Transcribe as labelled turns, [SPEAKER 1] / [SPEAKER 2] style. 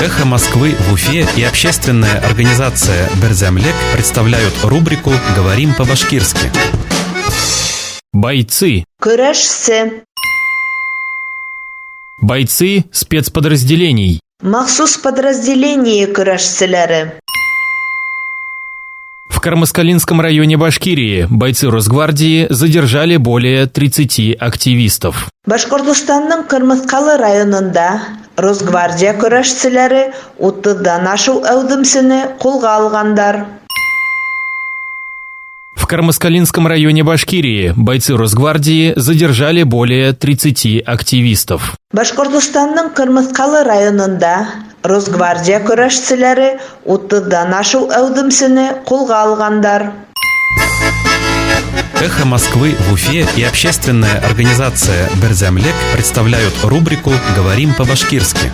[SPEAKER 1] «Эхо Москвы» в Уфе и общественная организация «Берземлек» представляют рубрику «Говорим по-башкирски».
[SPEAKER 2] Бойцы.
[SPEAKER 3] Көрәшсе.
[SPEAKER 2] Бойцы спецподразделений.
[SPEAKER 3] Махсус подразделение көрәшселәре.
[SPEAKER 2] В Кармаскалинском районе Башкирии бойцы Росгвардии задержали более 30 активистов.
[SPEAKER 3] Башқортостандың Қырмыҫҡалы районында Росгвардия көрәшселәре утыҙҙан ашыу әүҙемсене ҡулға алғандар.
[SPEAKER 2] В Кармаскалинском районе Башкирии бойцы Росгвардии задержали более 30 активистов.
[SPEAKER 3] Башқортостандың Қырмыҫҡалы районында Росгвардия көрәшселәре утыҙҙан ашыу әүҙемсене ҡулға алғандар.
[SPEAKER 1] «Эхо Москвы» в Уфе и общественная организация «Берземлек» представляют рубрику «Говорим по-башкирски».